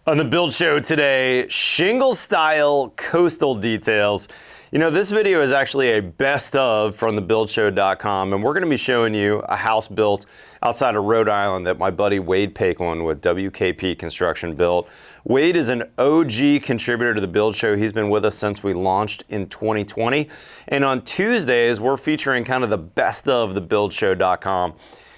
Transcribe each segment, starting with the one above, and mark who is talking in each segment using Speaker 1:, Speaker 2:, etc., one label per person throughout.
Speaker 1: On the build show today, shingle style coastal details. You know, this video is actually a best of from thebuildshow.com, and we're going to be showing you a house built outside of Rhode Island that my buddy Wade Paquin with WKP Construction built. Wade is an OG contributor to the Build Show. He's been with us since we launched in 2020. And on Tuesdays, we're featuring kind of the best of thebuildshow.com.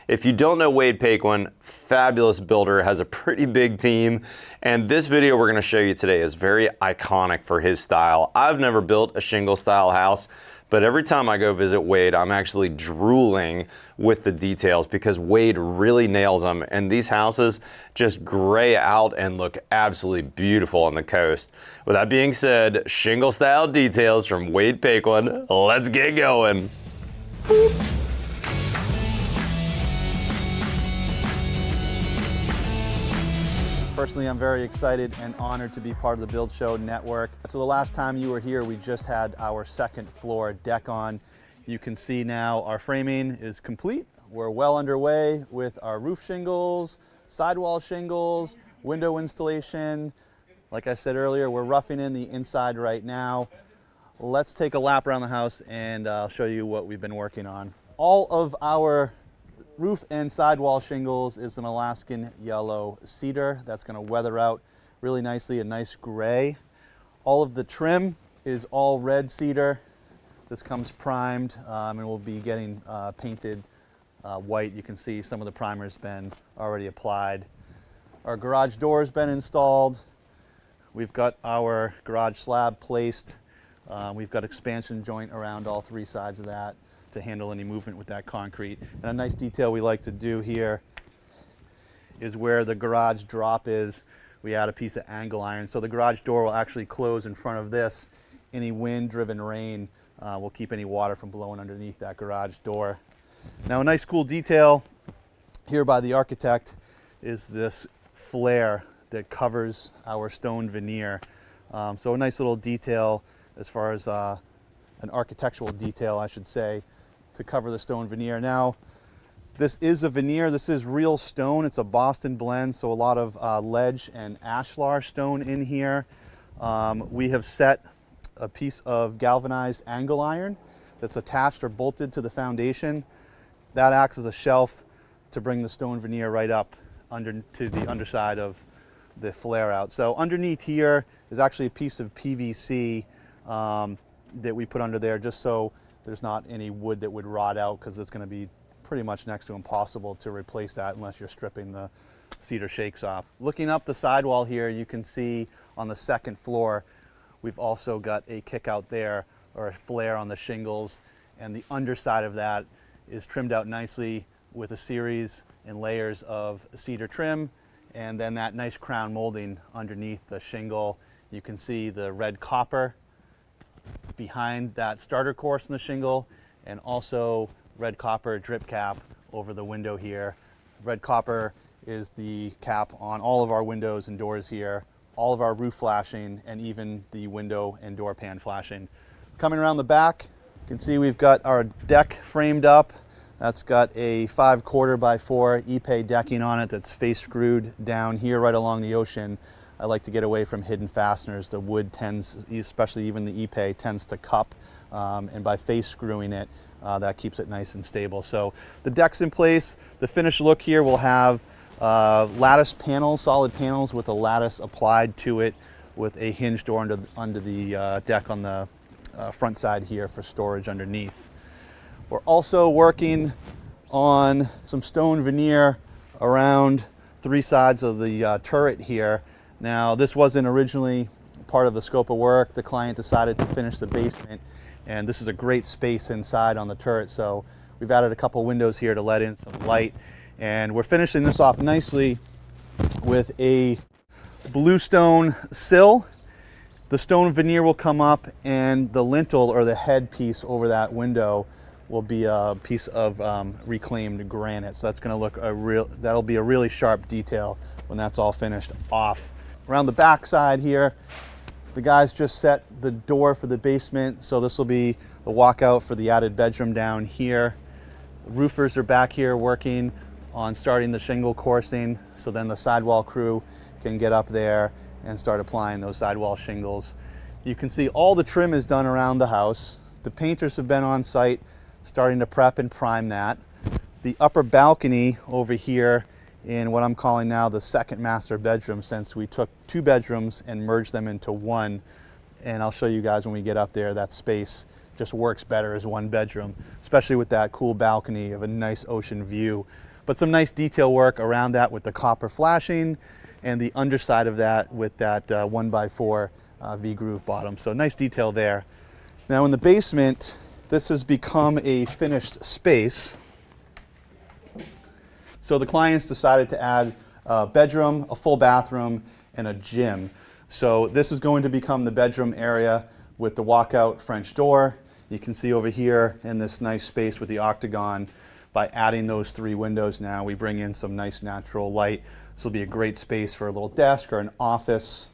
Speaker 1: If you don't know Wade Paquin, fabulous builder, has a pretty big team, and this video we're going to show you today is very iconic for his style. I've never built a shingle style house, but every time I go visit Wade, I'm actually drooling with the details because Wade really nails them, and these houses just gray out and look absolutely beautiful on the coast. With that being said, shingle style details from Wade Paquin. Let's get going.
Speaker 2: Personally, I'm very excited and honored to be part of the Build Show network. So the last time you were here, we just had our second floor deck on. You can see now our framing is complete. We're well underway with our roof shingles, sidewall shingles, window installation. Like I said earlier, we're roughing in the inside right now. Let's take a lap around the house and I'll show you what we've been working on. All of our roof and sidewall shingles is an Alaskan yellow cedar that's going to weather out really nicely, a nice gray. All of the trim is all red cedar. This comes primed and we'll be getting painted white. You can see some of the primer's been already applied. Our garage door has been installed. We've got our garage slab placed. We've got expansion joint around all three sides of that to handle any movement with that concrete. And a nice detail we like to do here is where the garage drop is, we add a piece of angle iron. So the garage door will actually close in front of this. Any wind-driven rain will keep any water from blowing underneath that garage door. Now a nice cool detail here by the architect is this flare that covers our stone veneer. So a nice little detail as far as an architectural detail, I should say, to cover the stone veneer. Now, this is a veneer. This is real stone. It's a Boston blend, so a lot of ledge and ashlar stone in here. We have set a piece of galvanized angle iron that's attached or bolted to the foundation. That acts as a shelf to bring the stone veneer right up to the underside of the flare out. So underneath here is actually a piece of PVC that we put under there just so there's not any wood that would rot out, because it's going to be pretty much next to impossible to replace that unless you're stripping the cedar shakes off. Looking up the sidewall here, you can see on the second floor we've also got a kick out there, or a flare on the shingles, and the underside of that is trimmed out nicely with a series and layers of cedar trim, and then that nice crown molding underneath the shingle. You can see the red copper behind that starter course in the shingle, and also red copper drip cap over the window here. Red copper is the cap on all of our windows and doors here, all of our roof flashing, and even the window and door pan flashing. Coming around the back, you can see we've got our deck framed up. That's got a 5/4 by 4 Ipe decking on it that's face screwed down here right along the ocean. I like to get away from hidden fasteners. The wood tends, especially even the Ipe, tends to cup, and by face screwing it, that keeps it nice and stable. So the deck's in place. The finished look here will have lattice panels, solid panels with a lattice applied to it, with a hinge door under the deck on the front side here for storage underneath. We're also working on some stone veneer around three sides of the turret here. Now, this wasn't originally part of the scope of work. The client decided to finish the basement, and this is a great space inside on the turret, so we've added a couple windows here to let in some light, and we're finishing this off nicely with a bluestone sill. The stone veneer will come up, and the lintel, or the head piece over that window, will be a piece of reclaimed granite. So that's going to look that'll be a really sharp detail when that's all finished off. Around the back side here, the guys just set the door for the basement, so this will be the walkout for the added bedroom down here. The roofers are back here working on starting the shingle coursing, so then the sidewall crew can get up there and start applying those sidewall shingles. You can see all the trim is done around the house. The painters have been on site starting to prep and prime that. The upper balcony over here in what I'm calling now the second master bedroom, since we took 2 bedrooms and merged them into one. And I'll show you guys when we get up there, that space just works better as 1 bedroom, especially with that cool balcony of a nice ocean view. But some nice detail work around that with the copper flashing and the underside of that with that 1x4 V-groove bottom. So nice detail there. Now in the basement, this has become a finished space. So the clients decided to add a bedroom, a full bathroom, and a gym. So this is going to become the bedroom area with the walkout French door. You can see over here in this nice space with the octagon, by adding those 3 windows now, we bring in some nice natural light. This will be a great space for a little desk or an office.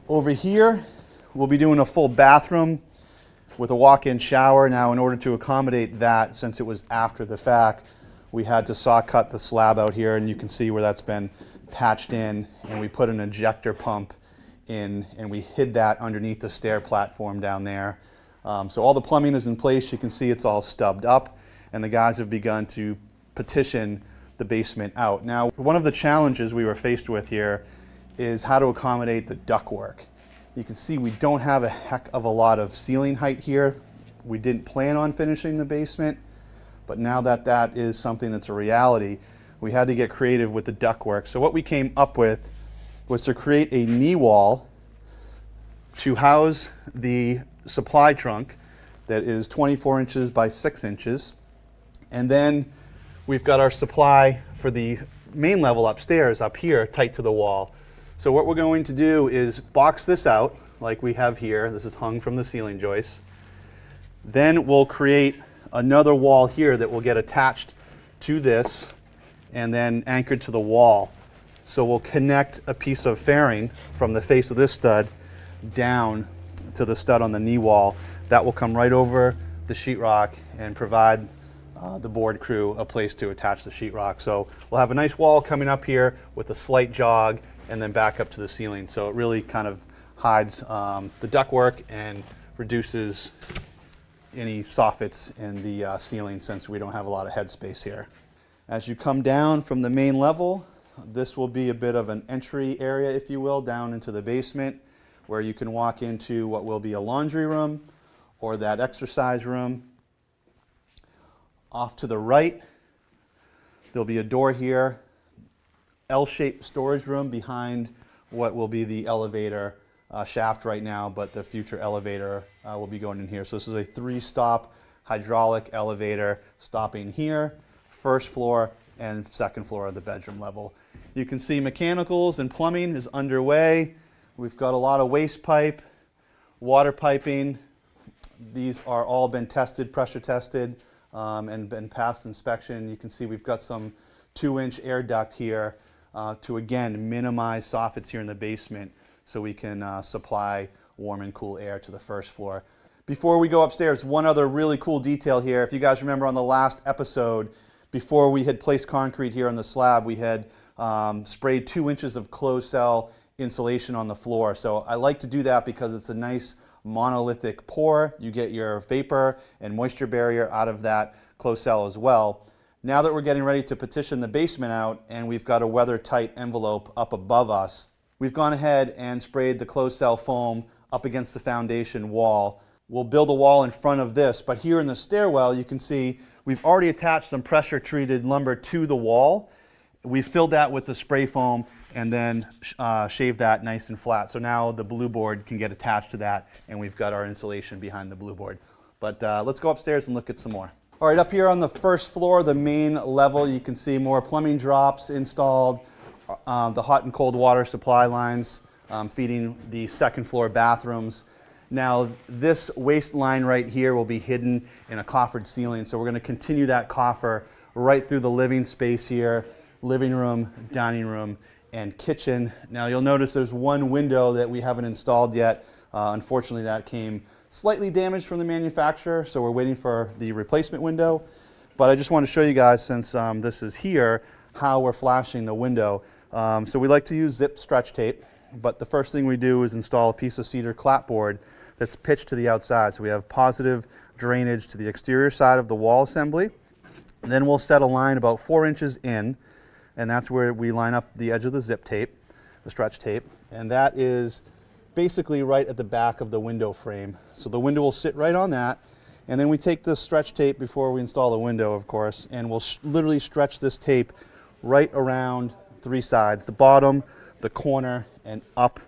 Speaker 2: Over here, we'll be doing a full bathroom with a walk-in shower. Now, in order to accommodate that, since it was after the fact, we had to saw cut the slab out here, and you can see where that's been patched in, and we put an ejector pump in, and we hid that underneath the stair platform down there. So all the plumbing is in place. You can see it's all stubbed up, and the guys have begun to petition the basement out. Now, one of the challenges we were faced with here is how to accommodate the ductwork. You can see we don't have a heck of a lot of ceiling height here. We didn't plan on finishing the basement, but now that that is something that's a reality, we had to get creative with the ductwork. So what we came up with was to create a knee wall to house the supply trunk that is 24 inches by 6 inches. And then we've got our supply for the main level upstairs up here tight to the wall. So what we're going to do is box this out like we have here. This is hung from the ceiling joists. Then we'll create another wall here that will get attached to this and then anchored to the wall. So we'll connect a piece of fairing from the face of this stud down to the stud on the knee wall. That will come right over the sheetrock and provide the board crew a place to attach the sheetrock. So we'll have a nice wall coming up here with a slight jog and then back up to the ceiling. So it really kind of hides the ductwork and reduces any soffits in the ceiling, since we don't have a lot of headspace here. As you come down from the main level, this will be a bit of an entry area, if you will, down into the basement, where you can walk into what will be a laundry room or that exercise room. Off to the right, there'll be a door here, L-shaped storage room behind what will be the elevator shaft right now, but the future elevator will be going in here. So this is a 3-stop hydraulic elevator stopping here, first floor and second floor of the bedroom level. You can see mechanicals and plumbing is underway. We've got a lot of waste pipe, water piping. These are all been tested, pressure tested, and been passed inspection. You can see we've got some 2-inch air duct here to again minimize soffits here in the basement, so we can supply warm and cool air to the first floor. Before we go upstairs, one other really cool detail here. If you guys remember on the last episode, before we had placed concrete here on the slab, we had sprayed 2 inches of closed cell insulation on the floor. So I like to do that because it's a nice monolithic pour. You get your vapor and moisture barrier out of that closed cell as well. Now that we're getting ready to petition the basement out and we've got a weather-tight envelope up above us, we've gone ahead and sprayed the closed cell foam up against the foundation wall. We'll build a wall in front of this, but here in the stairwell you can see we've already attached some pressure-treated lumber to the wall. We filled that with the spray foam and then shaved that nice and flat. So now the blue board can get attached to that, and we've got our insulation behind the blue board. But let's go upstairs and look at some more. All right, up here on the first floor, the main level, you can see more plumbing drops installed, the hot and cold water supply lines feeding the second floor bathrooms. Now this waste line right here will be hidden in a coffered ceiling, so we're going to continue that coffer right through the living space here, living room, dining room, and kitchen. Now you'll notice there's one window that we haven't installed yet. Unfortunately, that came slightly damaged from the manufacturer, so we're waiting for the replacement window. But I just want to show you guys, since this is here, how we're flashing the window. So we like to use zip stretch tape, but the first thing we do is install a piece of cedar clapboard that's pitched to the outside. So we have positive drainage to the exterior side of the wall assembly. And then we'll set a line about 4 inches in, and that's where we line up the edge of the zip tape, the stretch tape, and that is basically right at the back of the window frame. So the window will sit right on that, and then we take this stretch tape before we install the window, of course, and we'll literally stretch this tape right around 3 sides, the bottom, the corner, and up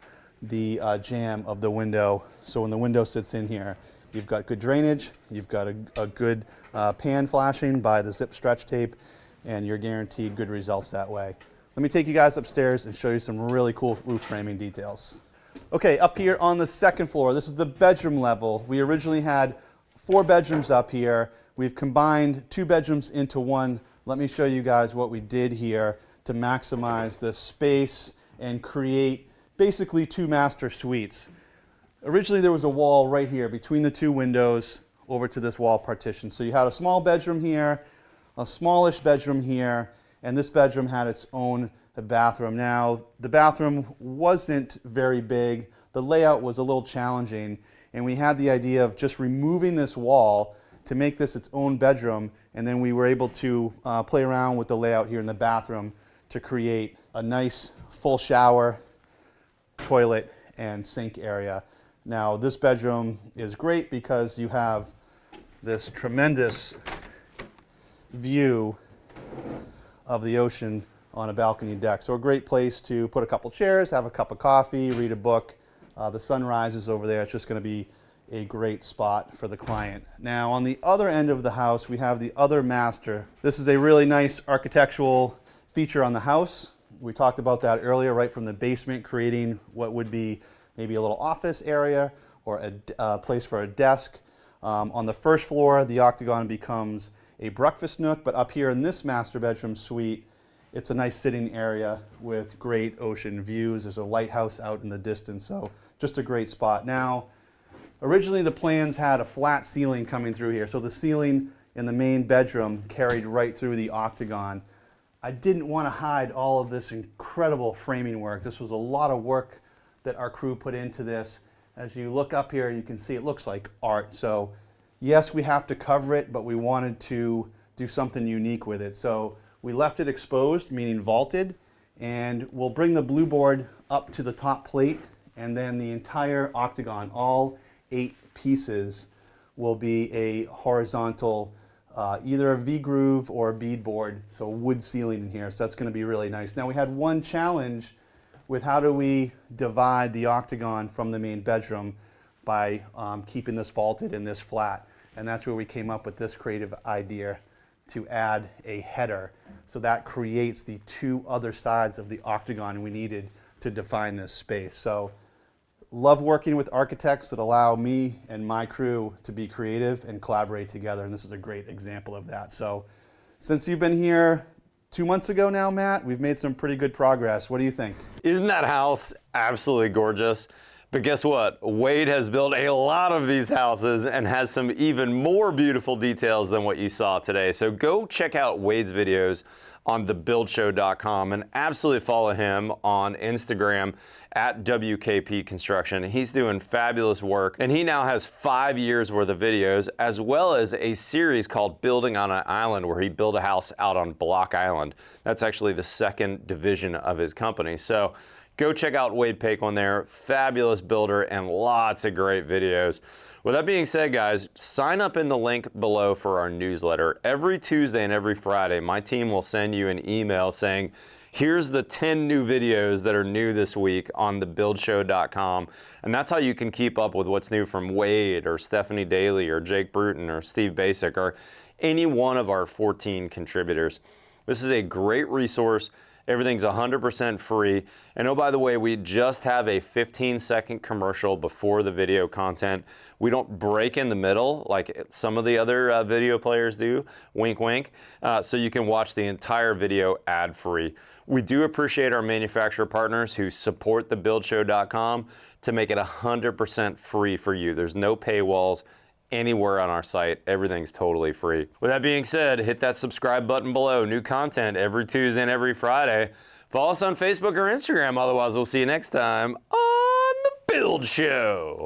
Speaker 2: the jamb of the window. So when the window sits in here, you've got good drainage, you've got a good pan flashing by the zip stretch tape, and you're guaranteed good results that way. Let me take you guys upstairs and show you some really cool roof framing details. Okay, up here on the second floor, this is the bedroom level. We originally had 4 bedrooms up here. We've combined 2 bedrooms into one. Let me show you guys what we did here to maximize the space and create basically 2 master suites. Originally there was a wall right here between the 2 windows over to this wall partition. So you had a small bedroom here, a smallish bedroom here, and this bedroom had its own bathroom. Now, the bathroom wasn't very big. The layout was a little challenging, and we had the idea of just removing this wall to make this its own bedroom, and then we were able to play around with the layout here in the bathroom to create a nice full shower, toilet, and sink area. Now, this bedroom is great because you have this tremendous view of the ocean on a balcony deck. So a great place to put a couple chairs, have a cup of coffee, read a book. The sun rises over there. It's just going to be a great spot for the client. Now, on the other end of the house, we have the other master. This is a really nice architectural feature on the house. We talked about that earlier, right from the basement, creating what would be maybe a little office area or a place for a desk. On the first floor, the octagon becomes a breakfast nook, but up here in this master bedroom suite, it's a nice sitting area with great ocean views. There's a lighthouse out in the distance, so just a great spot. Now, originally the plans had a flat ceiling coming through here, so the ceiling in the main bedroom carried right through the octagon. I didn't want to hide all of this incredible framing work. This was a lot of work that our crew put into this. As you look up here, you can see it looks like art. So yes, we have to cover it, but we wanted to do something unique with it. So we left it exposed, meaning vaulted, and we'll bring the blue board up to the top plate, and then the entire octagon, all 8 pieces, will be a horizontal, either a V-groove or a bead board, so wood ceiling in here. So that's going to be really nice. Now, we had one challenge with how do we divide the octagon from the main bedroom by keeping this vaulted and this flat, and that's where we came up with this creative idea to add a header. So that creates the 2 other sides of the octagon we needed to define this space. So love working with architects that allow me and my crew to be creative and collaborate together, and this is a great example of that. So since you've been here 2 months ago now, Matt, we've made some pretty good progress. What do you think?
Speaker 1: Isn't that house absolutely gorgeous? But guess what? Wade has built a lot of these houses and has some even more beautiful details than what you saw today. So go check out Wade's videos on thebuildshow.com and absolutely follow him on Instagram at WKP Construction. He's doing fabulous work, and he now has 5 years worth of videos, as well as a series called Building on an Island, where he built a house out on Block Island. That's actually the 2nd division of his company. So go check out Wade Paquin there. Fabulous builder and lots of great videos. With that being said, guys, sign up in the link below for our newsletter. Every Tuesday and every Friday, my team will send you an email saying, here's the 10 new videos that are new this week on thebuildshow.com. And that's how you can keep up with what's new from Wade or Stephanie Daly or Jake Bruton or Steve Basic or any one of our 14 contributors. This is a great resource. Everything's 100% free. And oh, by the way, we just have a 15-second commercial before the video content. We don't break in the middle like some of the other video players do, wink, wink, so you can watch the entire video ad-free. We do appreciate our manufacturer partners who support thebuildshow.com to make it 100% free for you. There's no paywalls anywhere on our site. Everything's totally free. With that being said, hit that subscribe button below. New content every Tuesday and every Friday. Follow us on Facebook or Instagram. Otherwise, we'll see you next time on The Build Show.